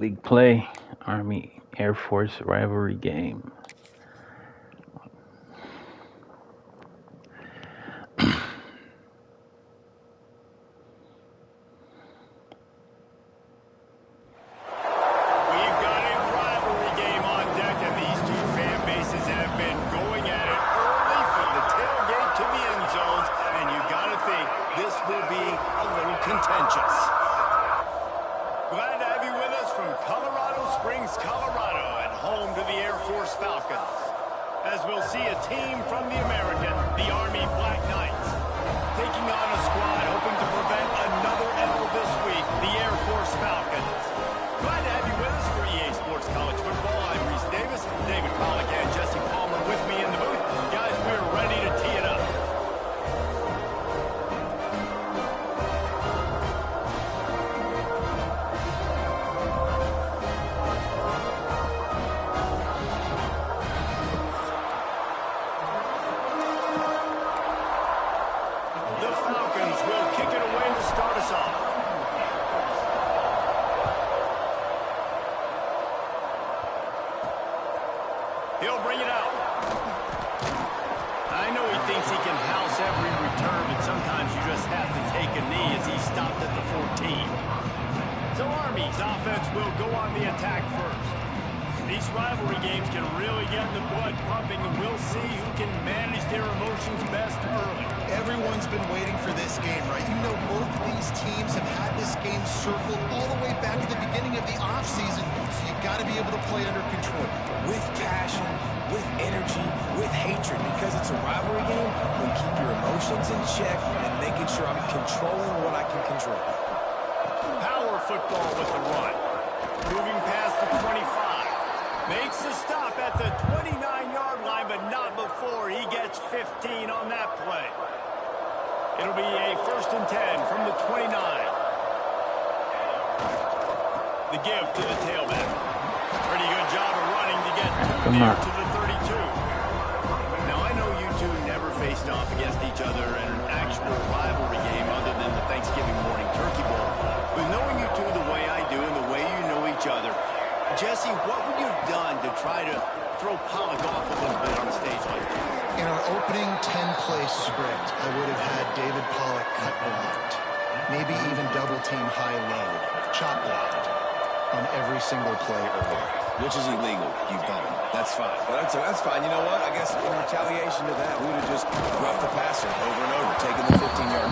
League play, Army Air Force rivalry game.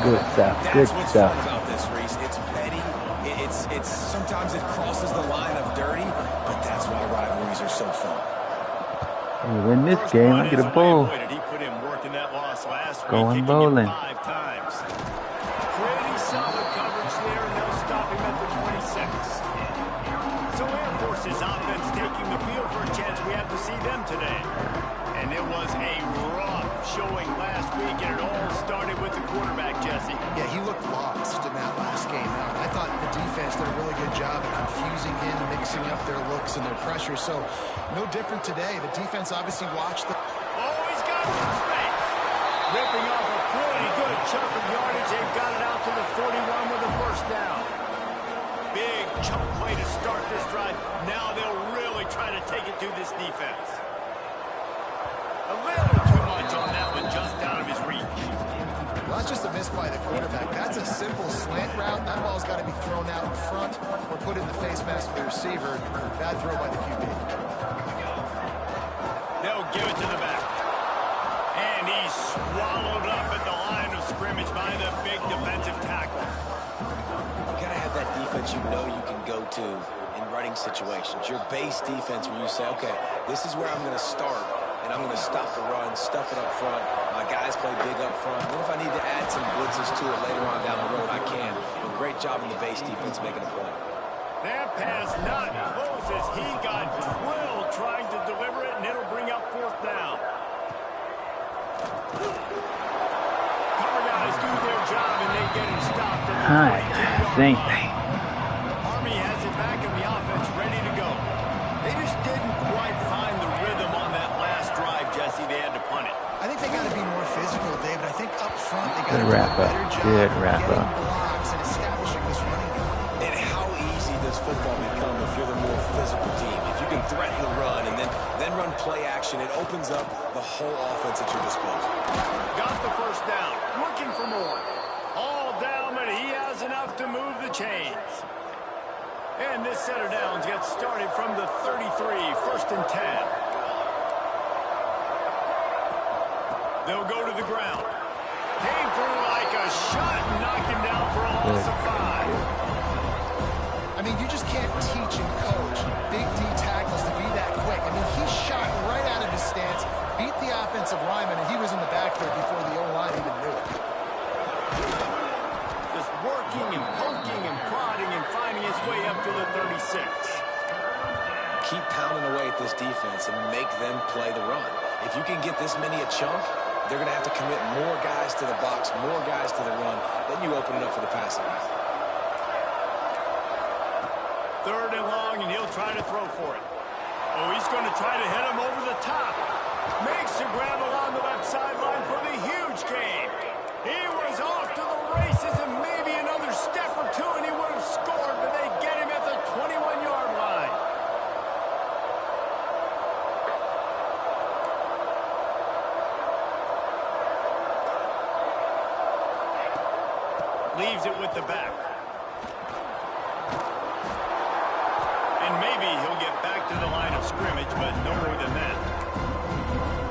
Good stuff. About this, Reese. It's petty. It's sometimes it crosses the line of dirty, but that's why rivalries are so fun. You win this game, I get a bowl. Going bowling. 5 times. Pretty solid coverage there, and they'll stop him at the 26. So Air Force's offense taking the field for a chance. We have to see them today. And it was a rough showing last week, and it all started with the quarterback, Jesse. Yeah, he looked lost in that last game. I thought the defense did a really good job of confusing him, mixing up their looks and their pressure. So no different today. The defense obviously watched the... Oh, he's got some space. Ripping off a pretty good chunk of yardage. They've got it out to the 41 with a first down. Big chunk play to start this drive. Now they'll really try to take it to this defense. A little too much on that one, just out of his reach. Well, that's just a miss by the quarterback. That's a simple slant route. That ball's got to be thrown out in front or put in the face mask of the receiver. Bad throw by the QB. They'll give it to the back. And he's swallowed up at the line of scrimmage by the big defensive tackle. You got to have that defense you know you can go to in running situations. Your base defense where you say, okay, this is where I'm going to start. And I'm going to stop the run, stuff it up front. My guys play big up front. Then if I need to add some blitzes to it later on down the road, I can. But great job in the base defense making a play. That pass not close as he got drilled trying to deliver it, and it'll bring up fourth down. Cover guys do their job, and they get him stopped at the 22-yard line. Army has it back in the offense, ready to go. They just didn't quite find the rhythm on that last drive, Jesse. They had to punt it. I think they got to be more physical, David. I think up front they got to do a wrap up. better job Good of wrap getting up. blocks and establishing this running game. And how easy does football become if you're the play action. It opens up the whole offense at your disposal. Got the first down. Looking for more. All down, but he has enough to move the chains. And this set of downs gets started from the 33, 1st and 10. They'll go to the ground. Came through like a shot and knocked him down for a loss of 5. I mean, you just can't teach and coach big D tackles to be that quick. I mean, he shot right out of his stance, beat the offensive lineman, and he was in the backfield before the O-line even knew it. Just working and poking and prodding and finding his way up to the 36. Keep pounding away at this defense and make them play the run. If you can get this many a chunk, they're going to have to commit more guys to the box, more guys to the run. Then you open it up for the passing game. 3rd and long, and he'll try to throw for it. Oh, he's going to try to hit him over the top. Makes a grab along the left sideline for the huge gain. He was off to the races and maybe another step or two, and he would have scored, but they get him at the 21-yard line. Leaves it with the back. And maybe he'll get back to the line of scrimmage, but no more than that.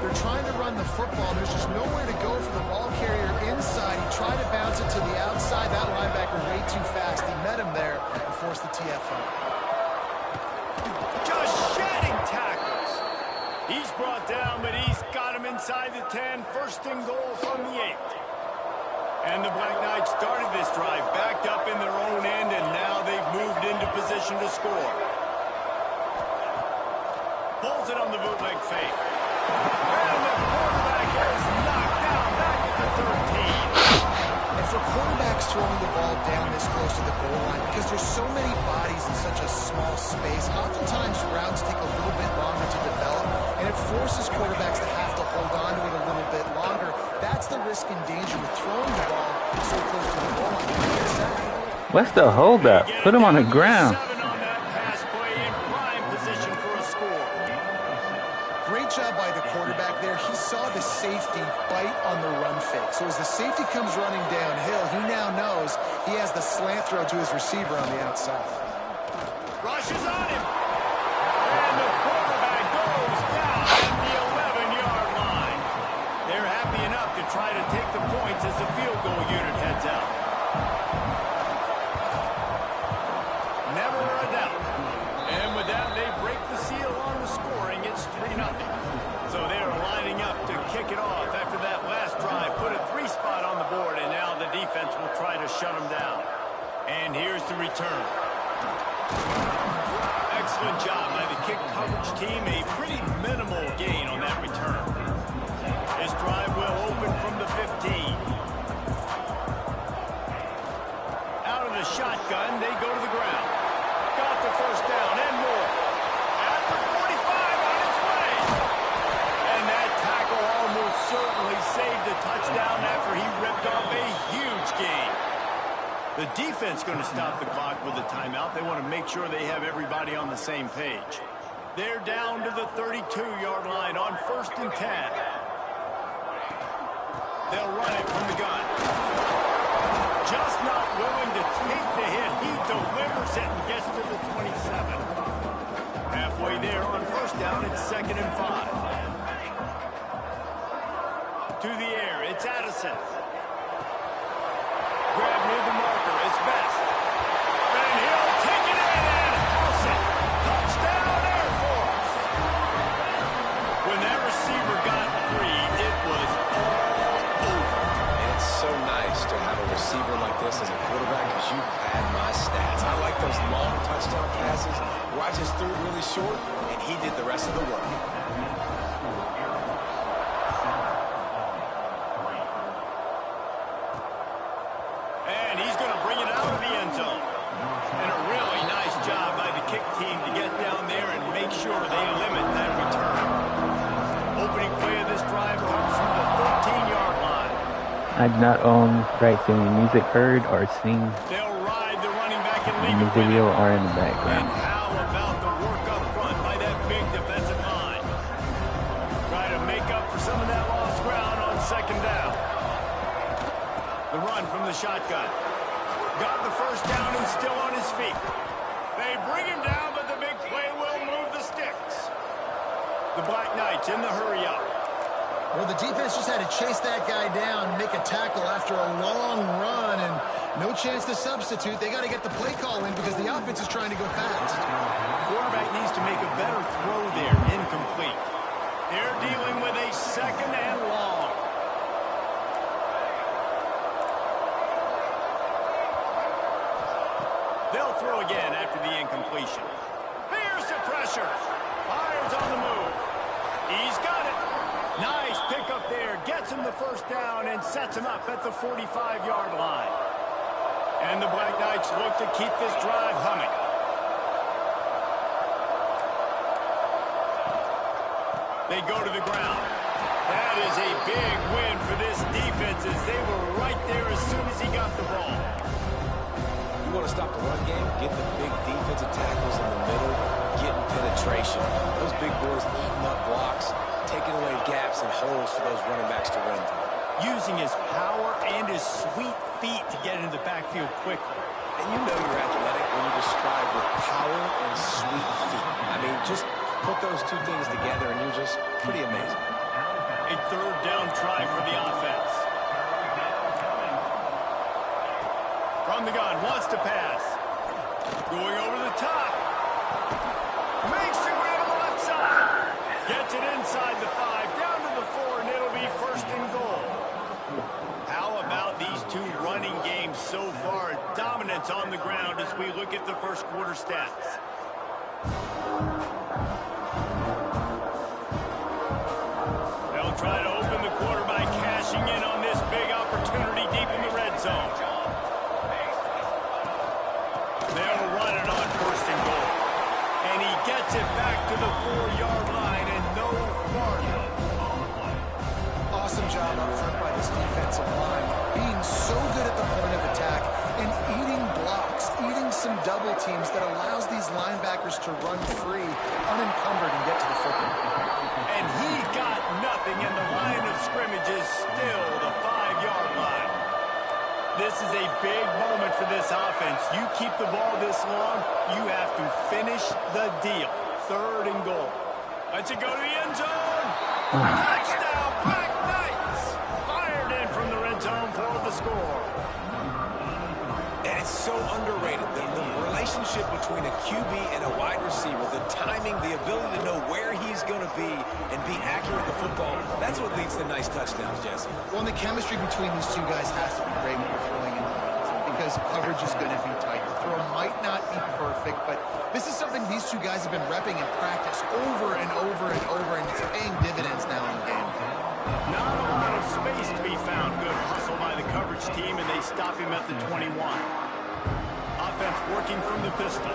They're trying to run the football. There's just nowhere to go for the ball carrier inside. He tried to bounce it to the outside. That linebacker way too fast. He met him there and forced the TFO. Just shedding tackles. He's brought down, but he's got him inside the 10. 1st and goal from the 8. And the Black Knights started this drive backed up in their own end, and now they've moved into position to score. Pulls it on the bootleg fake. And the quarterback is knocked down back at the 13. And for quarterbacks throwing the ball down this close to the goal line, because there's so many bodies in such a small space, oftentimes routes take a little bit longer to develop, and it forces quarterbacks to have to hold on to it a little bit longer. That's the risk and danger with throwing the ball so close to the goal line. What's the holdup? Put him on the ground. Great job by the quarterback there. He saw the safety bite on the run fake. So as the safety comes running downhill, he now knows he has the slant throw to his receiver on the outside. Rushes on him. And the quarterback goes down at the 11-yard line. They're happy enough to try to take the points as the field goal unit heads out. Never a doubt. And with that, they break the seal on the scoring. It's 3-0. So they're lining up to kick it off after that last drive. Put a 3-spot on the board, and now the defense will try to shut them down. And here's the return. Excellent job by the kick coverage team. A pretty minimal gain on that return. This drive will open from the 15. Out of the shotgun, they go to the ground. Got the first down and more. At the 45 on its way. And that tackle almost certainly saved a touchdown after he ripped off a huge gain. The defense going to stop the clock with a timeout. They want to make sure they have everybody on the same page. They're down to the 32-yard line on 1st and 10. They'll run it from the gun. Just not willing to take the hit. He delivers it and gets to the 27. Halfway there on 1st down, it's 2nd and 5. To the air, it's Addison. Grab near the marker, it's Best. And he'll take it in and house it. Touchdown, Air Force. When that receiver got free, it was all over. And it's so nice to have a receiver like this as a quarterback because you had my stats. I like those long touchdown passes where I just threw it really short and he did the rest of the work. And he's going to bring it out of the end zone. And a really nice job by the kick team to get down there and make sure they limit that return. Opening play of this drive comes from the 13-yard line. I do not own rights to any music heard or seen They'll ride the running back and in leave the it with video him. or in the And background. how about the work up front by that big defensive line? the shotgun. Got the first down and still on his feet. They bring him down, but the big play will move the sticks. The Black Knights in the hurry-up. Well, the defense just had to chase that guy down, make a tackle after a long run, and no chance to substitute. They got to get the play call in because the offense is trying to go fast. Quarterback needs to make a better throw there. Incomplete. They're dealing with a second and long. They'll throw again after the incompletion. Here's the pressure. Fires on the move. He's got it. Nice pickup there. Gets him the first down and sets him up at the 45-yard line. And the Black Knights look to keep this drive humming. They go to the ground. That is a big win for this defense as they were right there as soon as he got the ball. You want to stop the run game, get the big defensive tackles in the middle, getting penetration. Those big boys eating up blocks, taking away gaps and holes for those running backs to run through. Using his power and his sweet feet to get into the backfield quickly. And you know you're athletic when you describe with power and sweet feet. I mean, just put those two things together and you're just pretty amazing. A third down try for the offense. From the gun, wants to pass. Going over the top. Makes the grab on the left side. Gets it inside the 5, down to the 4, and it'll be first and goal. How about these two running games so far? Dominance on the ground as we look at the first quarter stats. They'll try to open the quarter by cashing in on this big opportunity deep in the red zone. They'll run it on first and goal. And he gets it back to the 4-yard line and no farther. Awesome job up front by this defensive line. Being so good at the point of attack and eating blocks, eating some double teams that allows these linebackers to run free, unencumbered, and get to the football. And he got nothing, and the line of scrimmage is still the 5-yard line. This is a big moment for this offense. You keep the ball this long, you have to finish the deal. Third and goal. Let's it go to the end zone. Touchdown, Black Knights. Fired in from the red zone for the score. And it's so underrated. The relationship between a QB and a wide receiver, the timing, the ability to know where he's going to be and be accurate with the football, that's what leads to nice touchdowns, Jesse. Well, and the chemistry between these two guys has to be great when you're throwing in the red zone because coverage is going to be tight. The throw might not be perfect, but this is something these two guys have been repping in practice over and over and over, and it's paying dividends now in the game. Not a lot of space to be found. Good hustle by the coverage team, and they stop him at the 21. Offense working from the pistol.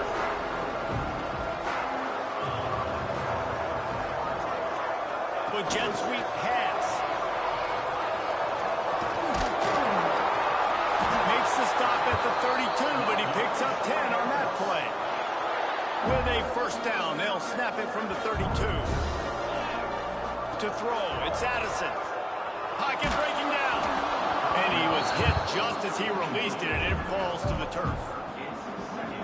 With jet sweep pass. Makes the stop at the 32, but he picks up 10 on that play. With a first down, they'll snap it from the 32. To throw, it's Addison. Pocket breaking down. And he was hit just as he released it, and it falls to the turf.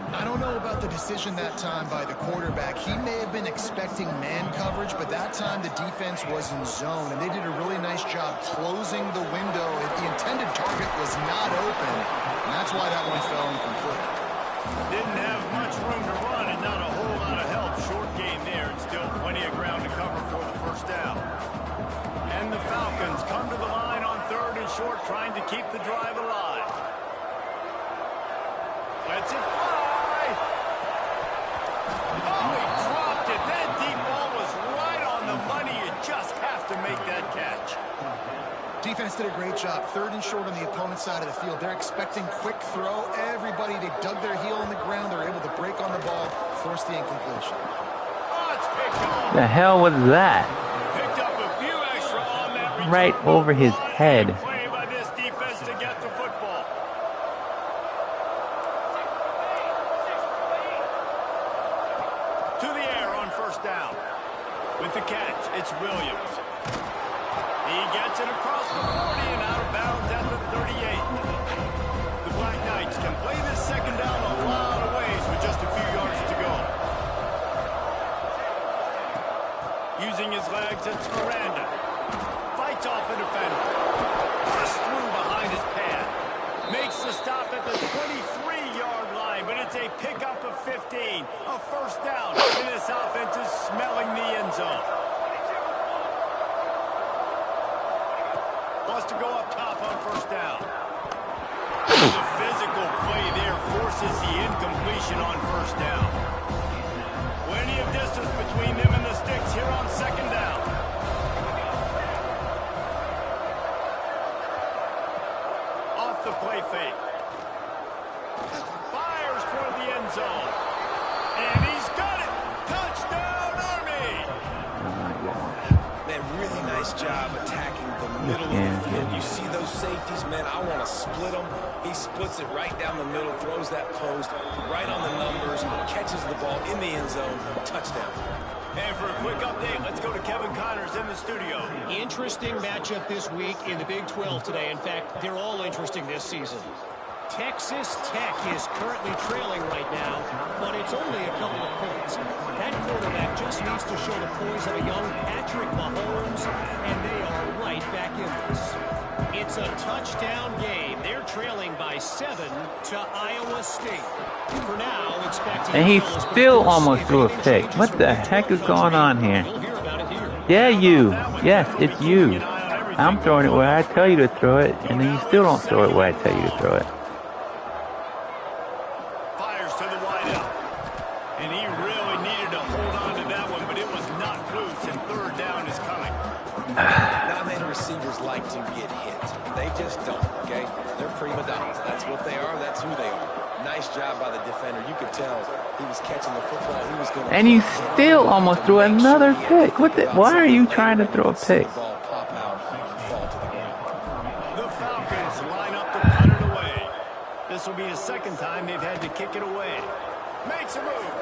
I don't know about the decision that time by the quarterback. He may have been expecting man coverage, but that time the defense was in zone, and they did a really nice job closing the window. The intended target was not open, and that's why that one fell incomplete. Didn't have much room to run and not a whole lot of help. Short game there, and still plenty of ground to cover for the first down. And the Falcons come to the line on third and short, trying to keep the drive alive. Lets it fly. Oh, he dropped it. That deep ball was right on the money. You just have to make that catch. Defense did a great job. Third and short on the opponent's side of the field. They're expecting quick throw. Everybody, they dug their heel in the ground. They're able to break on the ball, force the incompletion. Oh, it's picked off. The hell was that? Picked up a few extra on that return. Right over his head. Play by this defense to get the football. To the air on first down. With the catch, it's Williams. He gets it across the 40 and out of bounds at the 38. Black Knights can play this second down a lot of ways with just a few yards to go. Using his legs, it's Miranda. Fights off a defender. Just through behind his pad. Makes the stop at the 23-yard line, but it's a pickup of 15. A first down, and this offense is smelling the end zone. Wants to go up top on first down. The physical play there forces the incompletion on first down. Plenty of distance between them and the sticks here on second down. Off the play fake. Fires toward the end zone. And he's got it. Touchdown, Army. Man, really nice job attacking the middle of the field. You see those safeties, man, I want to split them. He splits it right down the middle, throws that post right on the numbers, catches the ball in the end zone, touchdown. And for a quick update, let's go to Kevin Connors in the studio. Interesting matchup this week in the Big 12 today. In fact, they're all interesting this season. Texas Tech is currently trailing right now, but it's only a couple of points. That quarterback just needs to show the poise of a young Patrick Mahomes, and they are right back in this. It's a touchdown game. They're trailing by 7 to Iowa State. For now, expecting... And he still almost threw a pick. What the heck is going on here? Yeah, you. Yes, it's you. I'm throwing it where I tell you to throw it, and then you still don't throw it where I tell you to throw it. Fires to the wideout. And he really needed to hold on to that one, but it was not loose, and third down is coming. Now, receivers like to get hit. They just don't, okay? They're prima donnas. That's what they are. That's who they are. Nice job by the defender. You could tell he was catching the football. He was going to... And you still almost threw another pick. What the, why are you trying to throw a pick? The Falcons line up to punt it away. This will be the second time they've had to kick it away. Makes a move.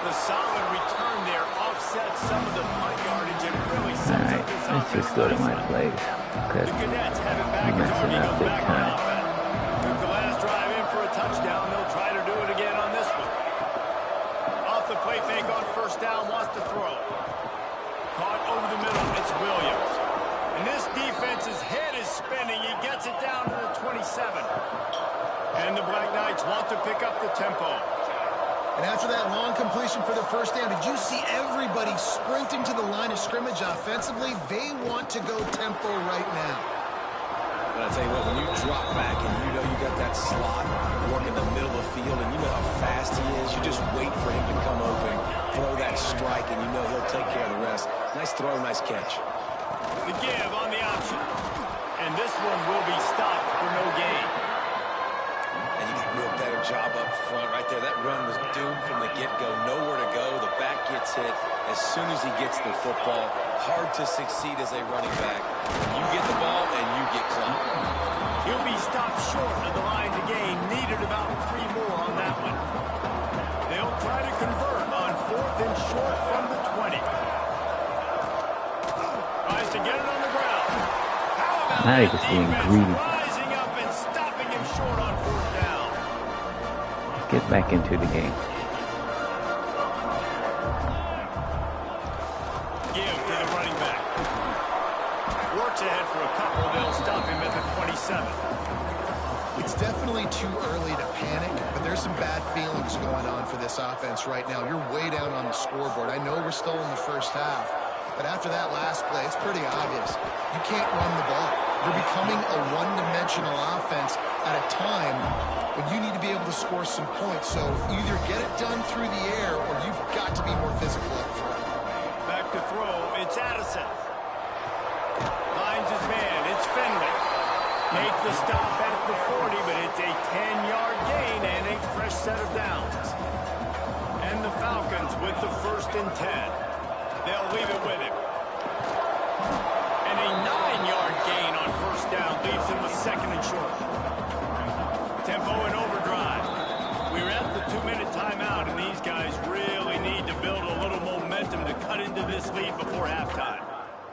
The solid return there offsets some of the punt yardage and really sets up this offense. Let's just go to my place. The Cadets have it back as Army goes back on offense. Took the last drive in for a touchdown. They'll try to do it again on this one. Off the play fake on first down, wants to throw. Caught over the middle. It's Williams. And this defense's head is spinning. He gets it down to the 27. And the Black Knights want to pick up the tempo. And after that long completion for the first down, did you see everybody sprinting to the line of scrimmage offensively? They want to go tempo right now. But I'll tell you what, when you drop back and you know you got that slot working the middle of the field and you know how fast he is, you just wait for him to come open, throw that strike, and you know he'll take care of the rest. Nice throw, nice catch. The give on the option. And this one will be stopped for no gain. And you got to do a better job up front right there. That run was doomed from the get-go. Nowhere to go. The back gets hit as soon as he gets the football. Hard to succeed as a running back. You get the ball and you get clocked. He'll be stopped short of the line to gain. Needed about 3 more on that one. They'll try to convert on 4th and short from the 20. Tries to get it on the ground. How about Now that he's just being defense greedy. rising up and stopping him short on 4th down? Get back into the game. Give to the running back. Works ahead for a couple. They'll stop him at the 27. It's definitely too early to panic, but there's some bad feelings going on for this offense right now. You're way down on the scoreboard. I know we're still in the first half, but after that last play, it's pretty obvious. You can't run the ball. You're becoming a one-dimensional offense at a time when you need to be able to score some points. So either get it done through the air or you've got to be more physical up front. Back to throw. It's Addison. Finds his man. It's Finley. Make the stop at the 40, but it's a 10-yard gain and a fresh set of downs. And the Falcons with the 1st and 10. They'll leave it with him. And a 9-yard gain on 1st down leaves him with 2nd and short. Tempo and overdrive. We're at the 2-minute timeout, and these guys really need to build a little momentum to cut into this lead before halftime.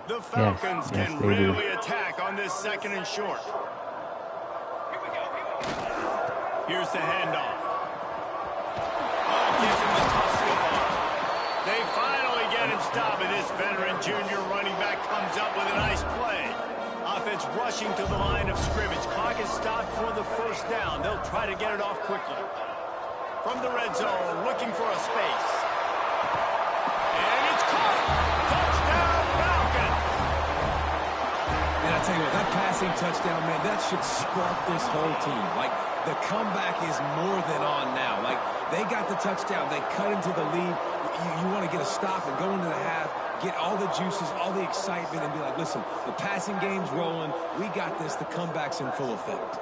The Falcons can really attack on this 2nd and short. Here's the handoff. Oh, gives him the tough stiff arm. They finally get him stopped, and this veteran junior running back comes up with a nice play. Offense rushing to the line of scrimmage. Clock is stopped for the first down. They'll try to get it off quickly. From the red zone, looking for a space. And it's caught. Touchdown, Falcons. And I tell you what, that passing touchdown, man, that should spark this whole team. Like, the comeback is more than on now. Like, they got the touchdown. They cut into the lead. You want to get a stop and go into the half, get all the juices, all the excitement, and be like, listen, the passing game's rolling. We got this. The comeback's in full effect.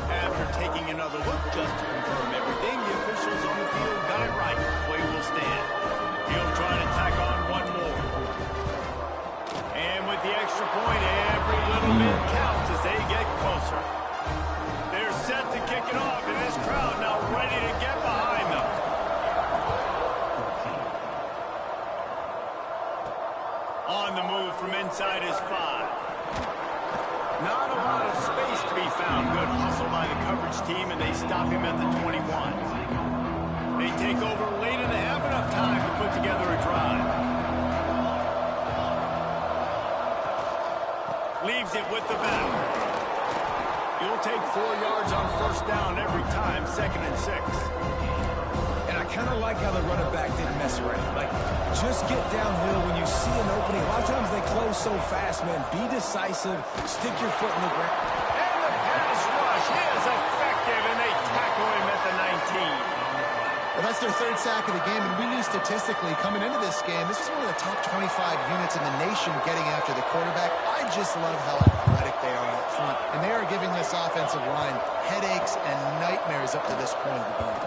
After taking another look just to confirm everything, the officials on the field got it right. Play will stand. He'll try to tack on one more. And with the extra point, every little bit counts as they get closer. They're set to kick it off, and this crowd now ready to get behind them. On the move from inside his 5. Not a lot of space to be found. Good hustle by the coverage team, and they stop him at the 21. They take over late in the half, enough time to put together a drive. Leaves it with the back. You'll take 4 yards on first down every time, 2nd and 6. And I kind of like how the running back didn't mess around. Like, just get downhill when you see an opening. A lot of times they close so fast, man. Be decisive. Stick your foot in the ground. And the pass rush is effective, and they tackle him at the 19. Well, that's their 3rd sack of the game, and we knew statistically coming into this game, this is one of the top 25 units in the nation getting after the quarterback. I just love how athletic they are up front, and they are giving this offensive line headaches and nightmares up to this point of the game.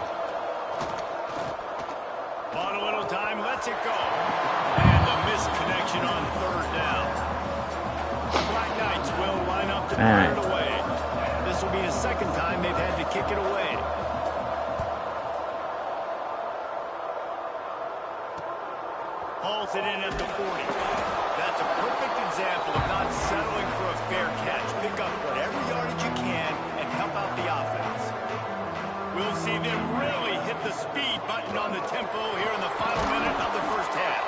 Bought a little time, lets it go. And the missed connection on 3rd down. The Black Knights will line up to clear it away. This will be the 2nd time they've had to kick it away. Hauls it in at the 40. That's a perfect example of not settling for a fair catch. Pick up whatever yardage you can and help out the offense. We'll see them really hit the speed button on the tempo here in the final minute of the first half.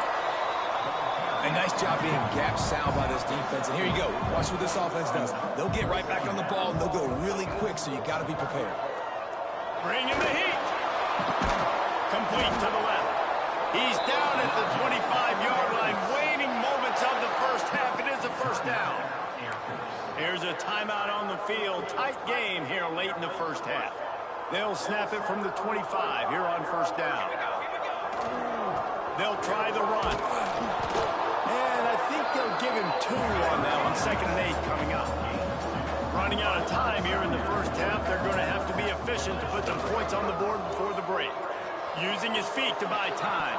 A nice job being gap sound by this defense. And here you go. Watch what this offense does. They'll get right back on the ball, and they'll go really quick, so you got to be prepared. Bring in the heat. Complete to the left. He's down at the 25-yard line, waiting moments of the first half. It is a first down. Here's a timeout on the field. Tight game here late in the first half. They'll snap it from the 25 here on first down. They'll try the run. And I think they'll give him 2 on that one. 2nd and 8 coming up. Running out of time here in the first half. They're going to have to be efficient to put some points on the board before the break. Using his feet to buy time.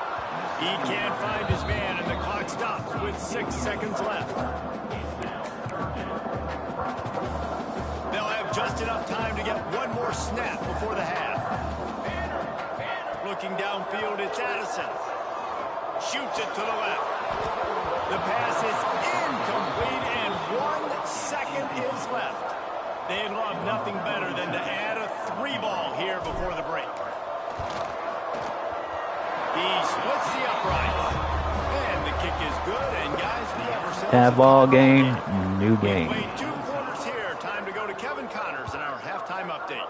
He can't find his man, and the clock stops with 6 seconds left. They'll have just enough time to get one more snap before the half. Looking downfield, it's Addison. Shoots it to the left. The pass is incomplete, and 1 second is left. They'd love nothing better than to add a 3 ball here before the break. He splits the upright. And the kick is good, and guys, we have ourselves That ball game, new game. Played 2 quarters here. Time to go to Kevin Connors in our halftime update.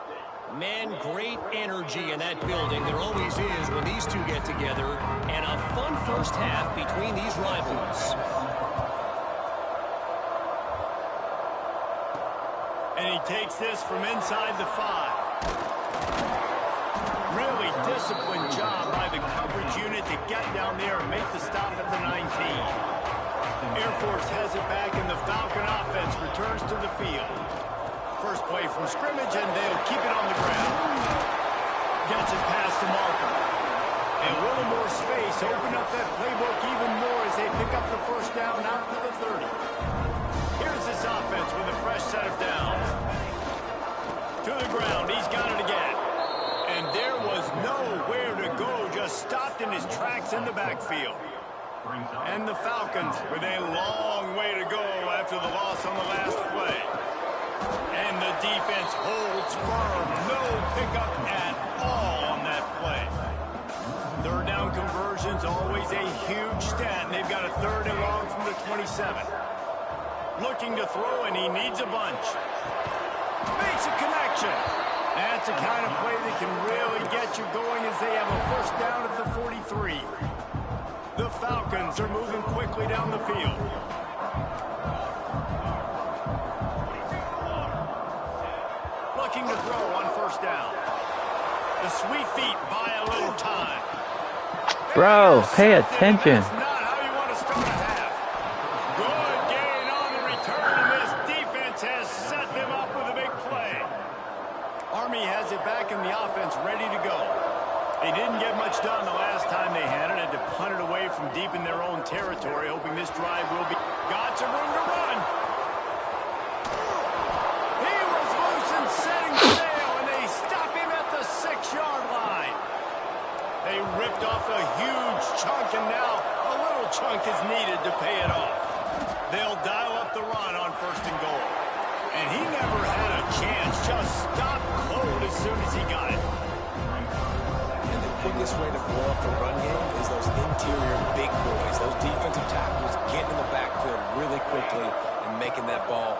Man, great energy in that building. There always is when these two get together. And a fun first half between these rivals. And he takes this from inside the 5. Really disciplined job by the coverage unit to get down there and make the stop at the 19. Air Force has it back, and the Falcon offense returns to the field. First play from scrimmage, and they'll keep it on the ground. Gets it past the marker. And a little more space, open up that playbook even more as they pick up the first down out to the 30. Here's this offense with a fresh set of downs. To the ground, he's got it again. And there was nowhere to go, just stopped in his tracks in the backfield. And the Falcons with a long way to go after the loss on the last play. And the defense holds firm. No pickup at all on that play. Third down conversion's always a huge stat, and they've got a 3rd and long from the 27. Looking to throw, and he needs a bunch. Makes a connection. That's the kind of play that can really get you going as they have a 1st down at the 43. The Falcons are moving quickly down the field. Looking to throw on 1st down. The sweet feet buy a little time. Bro, pay attention. That's not how you want to start a half. Good gain on the return, and this defense has set them up with a big play. Army has it back in the offense, ready to go. They didn't get much done the last time they had it. Had to punt it away from deep in their own territory, hoping this drive will be... Got some room to run. He was loose and setting sail, and they stop him at the 6-yard line. They ripped off a huge chunk, and now a little chunk is needed to pay it off. They'll dial up the run on 1st and goal. And he never had a chance. Just stopped cold as soon as he got it. And the quickest way to blow up the run game is those interior big boys. Those defensive tackles getting in the backfield really quickly and making that ball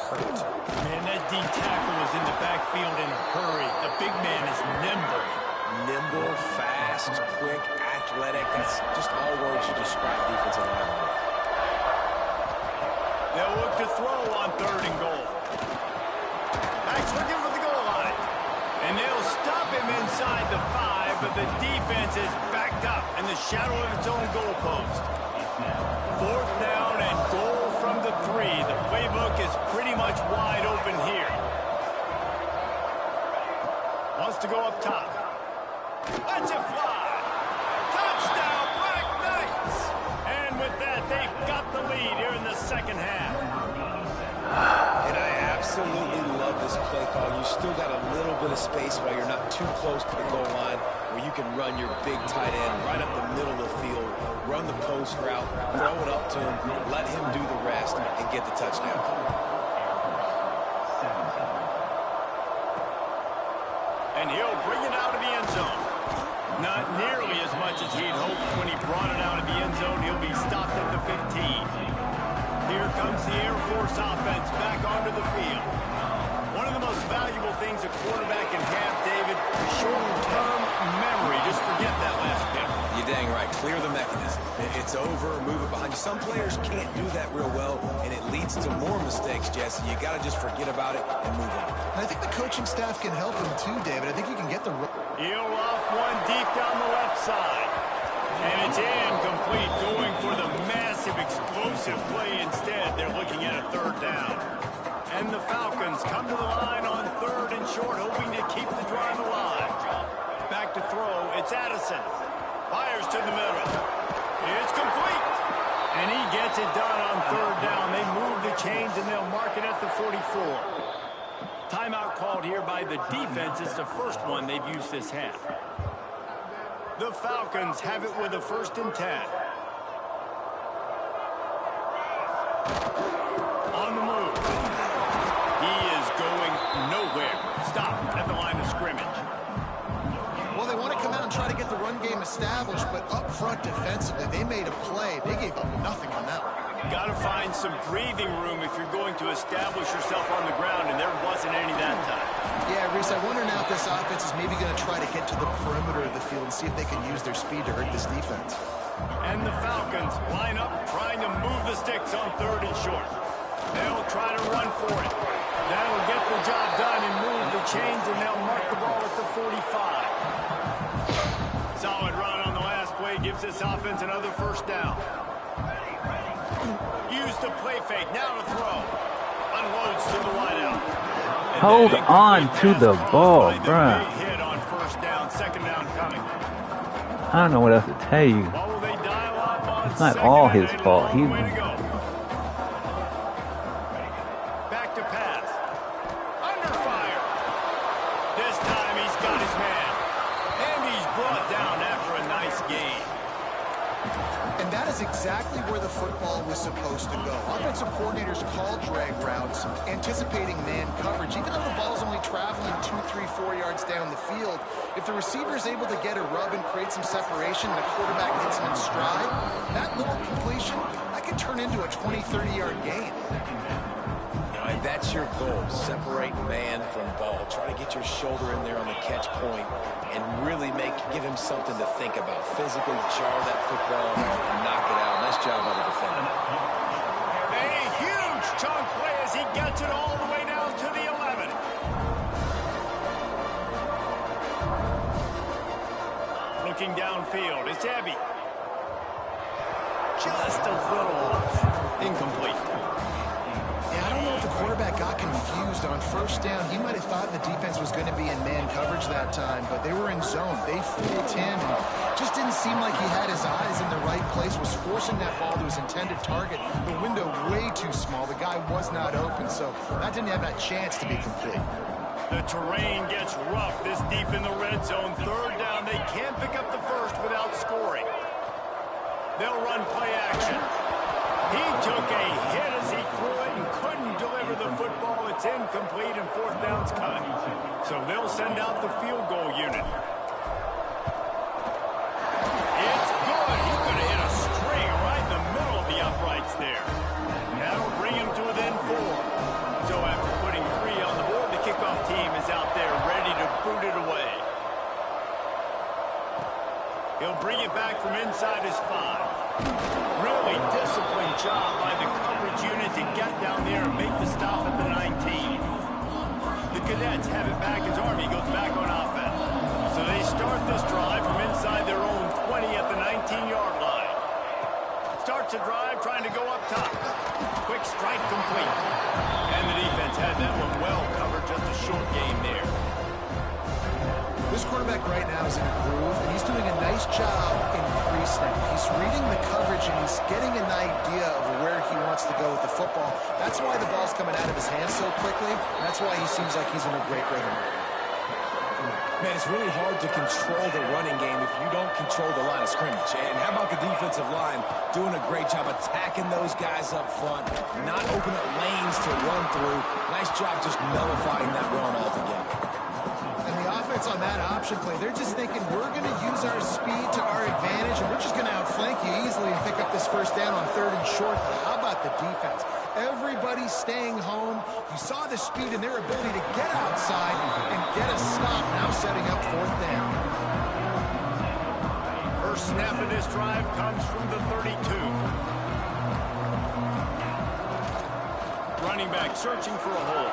hurt. Man, that D tackle was in the backfield in a hurry. The big man is nimble. Nimble, fast, quick, athletic. That's just all words to describe defensive linemen with. They'll look to throw on 3rd and goal. Backs looking for the goal line. And they'll stop him inside the 5, but the defense is backed up in the shadow of its own goalpost. 4th down and goal from the 3. The playbook is pretty much wide open here. Wants to go up top. Let's it fly. Touchdown, Black Knights. And with that, they've got the lead here in the 2nd half. And I absolutely love this play call. You still got a little bit of space while you're not too close to the goal line where you can run your big tight end right up the middle of the field, run the post route, throw it up to him, let him do the rest, and get the touchdown. And he'll bring it out of the end zone. Not nearly as much as he'd hoped when he brought it out of the end zone. He'll be stopped at the 15. Here comes the Air Force offense back onto the field. One of the most valuable things a quarterback can have, David, short-term memory. Just forget that last pick. You're dang right. Clear the mechanism. It's over, move it behind you. Some players can't do that real well, and it leads to more mistakes, Jesse. You got to just forget about it and move on. And I think the coaching staff can help him too, David. I think you can get the... He'll off one deep down the left side. And it's incomplete, going for the massive explosive play instead. They're looking at a 3rd down. And the Falcons come to the line on 3rd and short, hoping to keep the drive alive. Back to throw, it's Addison. Fires to the middle. It's complete. And he gets it done on 3rd down. They move the chains, and they'll mark it at the 44. Timeout called here by the defense. It's the first one they've used this half. The Falcons have it with a 1st and 10. On the move. He is going nowhere. Stop at the line of scrimmage. Well, they want to come out and try to get the run game established, but up front defensively, they made a play. They gave up nothing on that one. Got to find some breathing room if you're going to establish yourself on the ground, and there wasn't any that time. Yeah, Reese, I wonder now if this offense is maybe going to try to get to the perimeter of the field and see if they can use their speed to hurt this defense. And the Falcons line up, trying to move the sticks on 3rd and short. They'll try to run for it. That'll get the job done and move the chains, and they'll mark the ball at the 45. Solid run on the last play gives this offense another 1st down. Use the play fake, now to throw. Unloads to the wideout. Hold on to the ball, bruh. Hit on 1st down, 2nd down coming. I don't know what else to tell you. What will they dial up on? It's not all his fault. He... Back to pass. Under fire. This time he's got his man. And he's brought down after a nice gain. And that is It's exactly where the football was supposed to go. Offensive coordinators call drag routes, anticipating man coverage. Even though the ball's only traveling 2, 3, 4 yards down the field, if the receiver is able to get a rub and create some separation, the quarterback hits him in stride, that little completion, that can turn into a 20, 30-yard gain. And that's your goal, separate man from ball. Try to get your shoulder in there on the catch point and really give him something to think about. Physically jar that football and knock it out. Nice job by the defender. A huge chunk play as he gets it all the way down to the 11. Looking downfield, it's Abbey. Just a little off. Incomplete. Yeah, I don't know if the quarterback got confused on first down. He might have thought the defense was going to be in man coverage that time, but they were in zone. They fooled him, and just didn't seem like he had his eyes in the right place, was forcing that ball to his intended target. The window way too small. The guy was not open, so that didn't have that chance to be complete. The terrain gets rough this deep in the red zone. Third down, they can't pick up the first without scoring. They'll run play action. He took a hit as he threw it and couldn't deliver the football. It's incomplete and fourth down's cut. So they'll send out the field goal unit. It's good. He's going to hit a string right in the middle of the uprights there. That'll bring him to within 4. So after putting 3 on the board, the kickoff team is out there ready to boot it away. He'll bring it back from inside his 5. Really disciplined job by the coverage unit to get down there and make the stop at the 19. The Cadets have it back as Army goes back on offense. So they start this drive from inside their own 20 at the 19-yard line. Starts a drive trying to go up top. Quick strike complete. And the defense had that one well covered, just a short game there. This quarterback right now is in a groove, and he's doing a nice job in pre-snap. He's reading the coverage, and he's getting an idea of where he wants to go with the football. That's why the ball's coming out of his hands so quickly, and that's why he seems like he's in a great rhythm. Man, it's really hard to control the running game if you don't control the line of scrimmage. And how about the defensive line doing a great job attacking those guys up front, not opening up lanes to run through. Nice job just nullifying that run altogether. On that option play, they're just thinking we're going to use our speed to our advantage, and we're just going to outflank you easily and pick up this first down on 3rd and short. But how about the defense? Everybody's staying home. You saw the speed and their ability to get outside and get a stop, now setting up 4th down. First snap of this drive comes from the 32. Running back searching for a hole.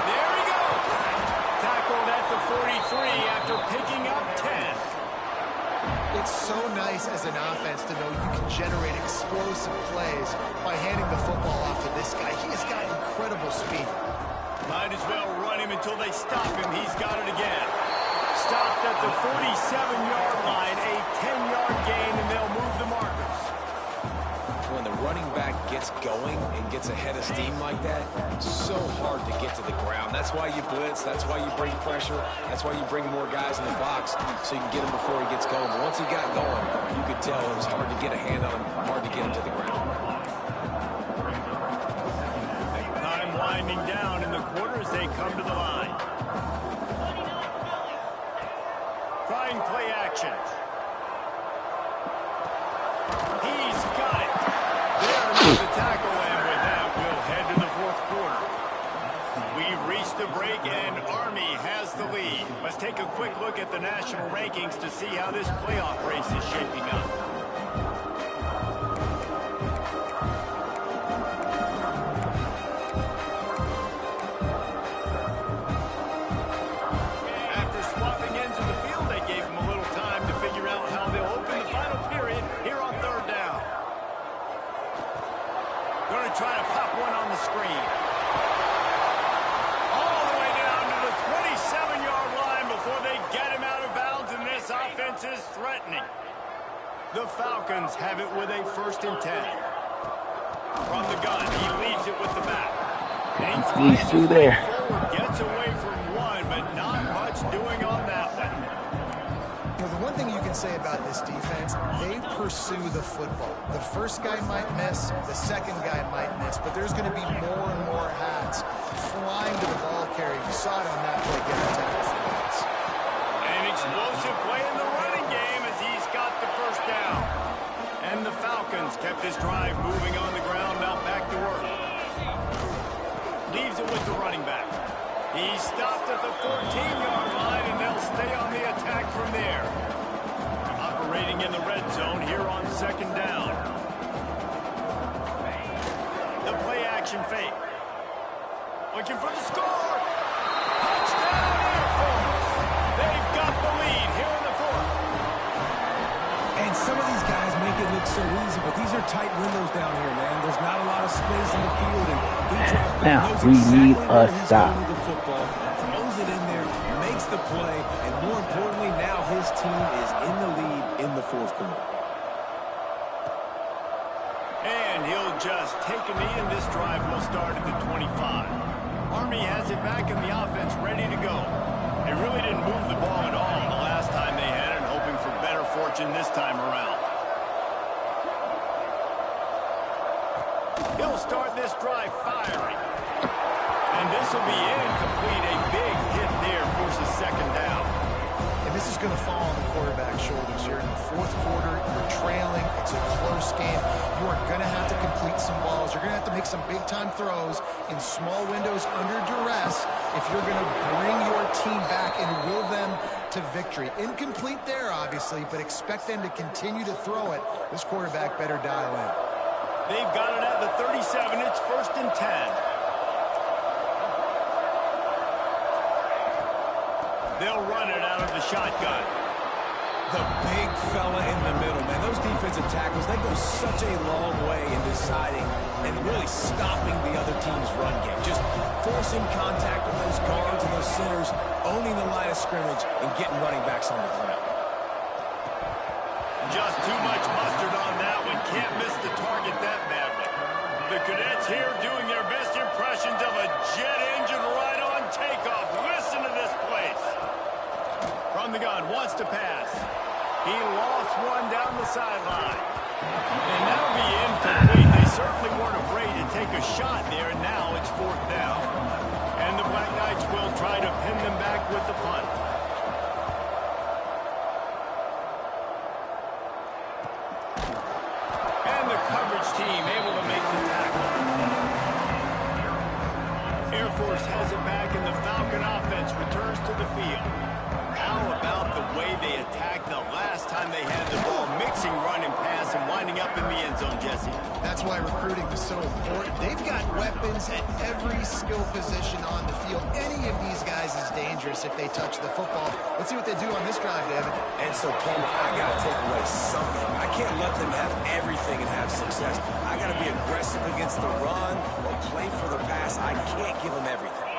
There he goes! Tackled at the 43 after picking up 10. It's so nice as an offense to know you can generate explosive plays by handing the football off to this guy. He has got incredible speed. Might as well run him until they stop him. He's got it again. Stopped at the 47-yard line, a 10-yard gain, and they'll move the markers. When the running back gets going and gets ahead of steam like that, it's so hard to get to the ground. That's why you blitz. That's why you bring pressure. That's why you bring more guys in the box so you can get him before he gets going. But once he got going, you could tell it was hard to get a hand on him, hard to get him to the ground. Time winding down in the quarter as they come to the line. Trying play action. He's got it. There's the tackle, and with that, we'll head to the 4th quarter. We've reached the break, and Army has the lead. Let's take a quick look at the national rankings to see how this playoff race is shaping up. After swapping ends of the field, they gave them a little time to figure out how they'll open the final period here on 3rd down. Going to try to pop one on the screen. All the way down to the 27-yard line before they get him out of bounds, and this offense is threatening. The Falcons have it with a 1st and 10. From the gun, he leaves it with the back. And He's through there. Gets away from one, but not much doing on that one. Well, the one one thing you can say about this defense, they pursue the football. The first guy might miss, the second guy might miss, but there's going to be more and more hats flying to the ball carrier. You saw it on that play, getting tackled for loss. An explosive play in the running game as he's got the first down. And the Falcons kept this drive moving on the ground, now back to work. Leaves it with the running back. He stopped at the 14-yard line, and they'll stay on the attack from there. Operating in the red zone here on second down. The play-action fake. Looking for the score. Touchdown, Air Force. They've got the lead here in the fourth. And some of these guys make it look so easy, but these are tight windows down here, man. There's not a lot of space in the field, and he drops back, Now, knows we need exactly a where he's stop. going with the football, throws it in there, makes the play, and more importantly, now his team is in the lead in the fourth quarter. And he'll just take a knee, and this drive will start at the 25. Army has it back in the offense, ready to go. They really didn't move the ball at all the last time they had it, hoping for better fortune this time around. He'll start this drive firing. And this will be incomplete. A big hit there forces second down. And this is going to fall on the quarterback's shoulders. You're in the fourth quarter. You're trailing. It's a close game. You are going to have to complete some balls. You're going to have to make some big-time throws in small windows under duress if you're going to bring your team back and will them to victory. Incomplete there, obviously, but expect them to continue to throw it. This quarterback better dial in. They've got it at the 37. It's 1st and 10. They'll run it out of the shotgun. The big fella in the middle, man. Those defensive tackles, they go such a long way in deciding and really stopping the other team's run game. Just forcing contact with those guards and those centers, owning the line of scrimmage, and getting running backs on the ground. Just too much mustard on that one. Can't miss the target that badly. The Cadets here doing their best impressions of a jet engine right on takeoff. Listen to this place. From the gun, wants to pass. He lost one down the sideline. And that'll be incomplete. They certainly weren't afraid to take a shot there, and now it's 4th down. And the Black Knights will try to pin them back with the punt. And the coverage team able to make the tackle. Air Force has it back, and the Falcon offense returns to the field. How about the way they attacked the last time they had the ball, mixing run and pass and winding up in the end zone, Jesse? That's why recruiting is so important. They've got weapons at every skill position on the field. Any of these guys is dangerous if they touch the football. Let's see what they do on this drive, David. And so, Cameron, I got to take away something. I can't let them have everything and have success. I got to be aggressive against the run or play for the pass. I can't give them everything.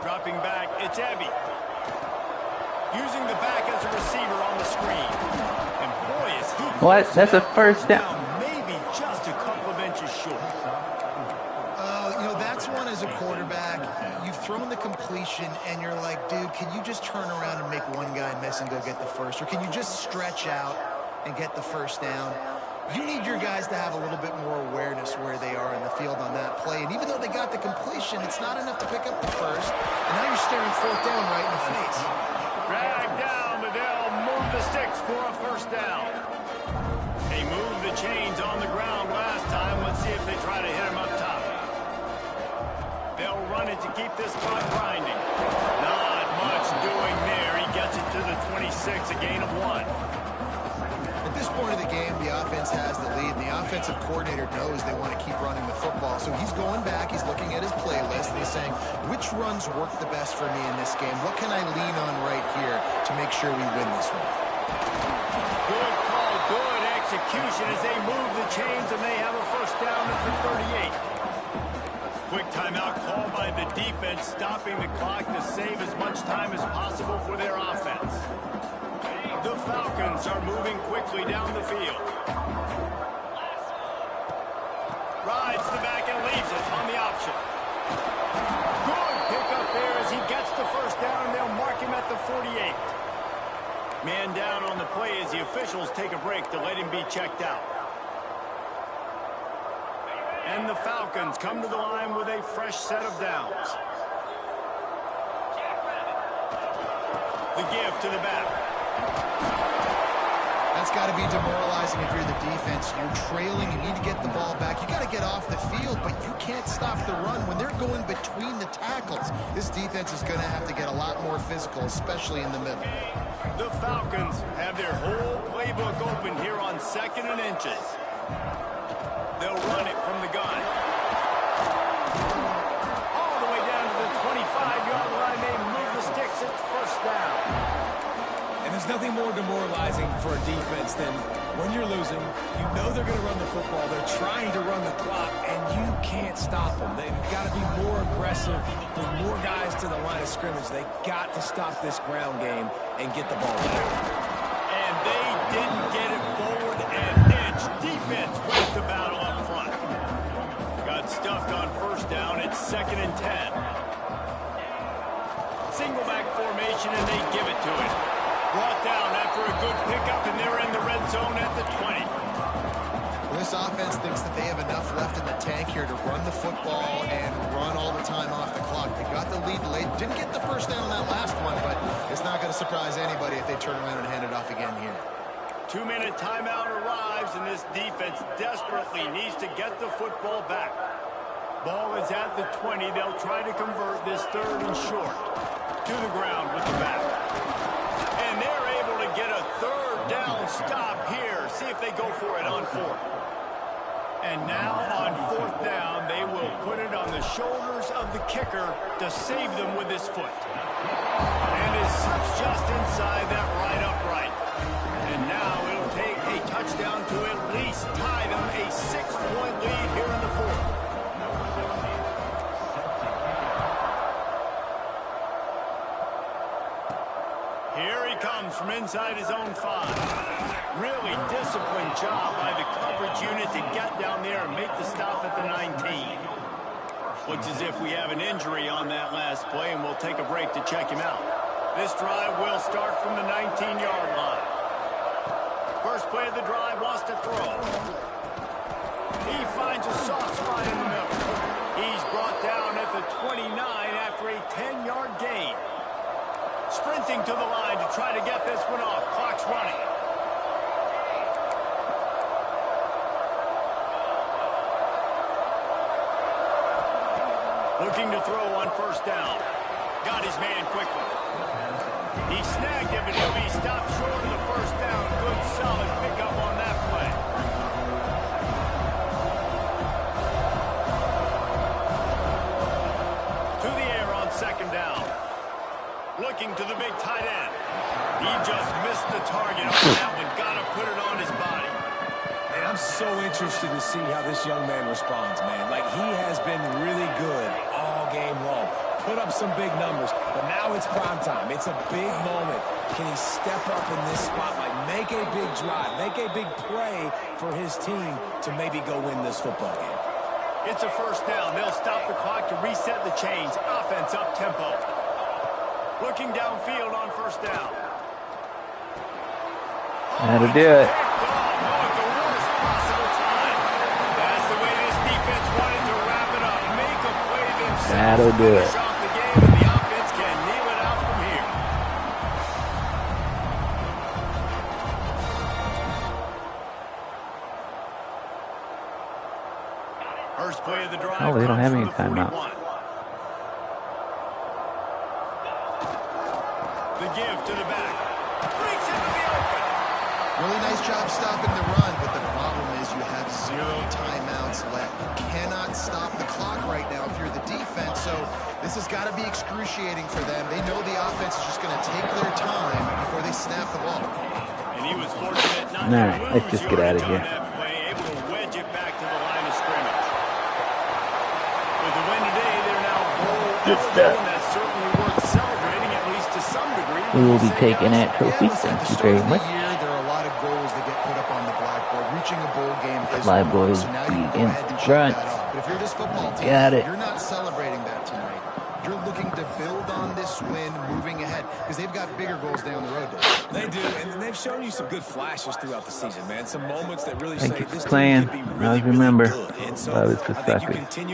Dropping back, it's Ebby. Using the back as a receiver on the screen. And boy, is he... What? That's a first down. Maybe just a couple of inches short. You know, that's one as a quarterback. You've thrown the completion, and you're like, dude, can you just turn around and make one guy miss and go get the first? Or can you just stretch out and get the first down? You need your guys to have a little bit more awareness where they are in the field on that play. And even though they got the completion, it's not enough to pick up the first. And now you're staring 4th down right in the face. Drag down, but they'll move the sticks for a first down. They moved the chains on the ground last time. Let's see if they try to hit him up top. They'll run it to keep this clock grinding. Not much doing there. He gets it to the 26, a gain of 1. At this point of the game, the offense has the lead, and the offensive coordinator knows they want to keep running the football. So he's going back, he's looking at his playlist, and he's saying, which runs work the best for me in this game? What can I lean on right here to make sure we win this one? Good call, good execution as they move the chains, and they have a first down at the 38. Quick timeout call by the defense, stopping the clock to save as much time as possible for their offense. The Falcons are moving quickly down the field. Rides the back and leaves it on the option. Good pick up there as he gets the first down, and they'll mark him at the 48. Man down on the play as the officials take a break to let him be checked out. And the Falcons come to the line with a fresh set of downs. The give to the back. That's got to be demoralizing if you're the defense. You're trailing, you need to get the ball back. You got to get off the field, but you can't stop the run when they're going between the tackles. This defense is going to have to get a lot more physical, especially in the middle. The Falcons have their whole playbook open here on 2nd and inches. They'll run it from the gun. All the way down to the 25-yard line. They move the sticks. It's first down. And there's nothing more demoralizing for a defense than when you're losing, you know they're going to run the football. They're trying to run the clock, and you can't stop them. They've got to be more aggressive, with more guys to the line of scrimmage. They got to stop this ground game and get the ball back. And they didn't get it forward an inch. Defense wins the battle up front. Got stuffed on first down. It's 2nd and 10. Single back formation, and they give it to him. Brought down after a good pickup, and they're in the red zone at the 20. Well, this offense thinks that they have enough left in the tank here to run the football and run all the time off the clock. They got the lead late. Didn't get the first down on that last one, but it's not going to surprise anybody if they turn around and hand it off again here. 2-minute timeout arrives, and this defense desperately needs to get the football back. Ball is at the 20. They'll try to convert this 3rd and short. To the ground with the back. And they're able to get a 3rd down stop here. See if they go for it on 4th. And now on 4th down, they will put it on the shoulders of the kicker to save them with his foot. And is just inside that right upright. And now it'll take a touchdown to at least tie them a 6-point lead here in the 4th. Here he comes from inside his own 5. Really disciplined job by the coverage unit to get down there and make the stop at the 19. Looks as if we have an injury on that last play, and we'll take a break to check him out. This drive will start from the 19-yard line. First play of the drive, wants to throw. He finds a soft spot in the middle. He's brought down at the 29 after a 10-yard gain. Sprinting to the line to try to get this one off. Clock's running. Looking to throw on first down. Got his man quickly. He snagged him, and he'll be stopped short of the first down. Good, solid pickup on that play. To the air on 2nd down. Looking to the big tight end. He just missed the target on that one. Got to put it on his body. And I'm so interested to see how this young man responds, man. Like, he has been really good all game long. Put up some big numbers, but now it's prime time. It's a big moment. Can he step up in this spotlight, make a big drive, make a big play for his team to maybe go win this football game? It's a first down. They'll stop the clock to reset the chains. Offense up tempo. Looking downfield on first down. That'll do it. At the worst possible time. That's the way this defense wanted to wrap it up. Make a play themselves. That'll do it. Finish off the game, and the offense can kneel it out from here. First play of the drive. Oh, they don't have any comes from the timeouts. 41. The give to the back. Breaks into the open. Really nice job stopping the run, but the problem is you have 0 timeouts left. You cannot stop the clock right now if you're the defense, so this has got to be excruciating for them. They know the offense is just going to take their time before they snap the ball. And he was fortunate not All to right, lose let's just get out of yardage on here. that play, able to wedge it back to the line of scrimmage. With the win today, they're now bowl eligible, and that's certainly worth celebrating, at least to some degree. We will be taking that trophy. Listen, Thank at the you start very of the much. year, there are a lot of goals that get put up on the blackboard. Reaching a bowl game is Fly one, boys, so now you go in ahead and check front. that off. But if you're this football team, Got it. you're not celebrating that tonight. You're looking to build on this win moving ahead. because they've got bigger goals down the road. They do, and they've shown you some good flashes throughout the season, man. Some moments that really Thank say you for this team playing. could be Always really, really remember, good. And so love is I think you perspective. continue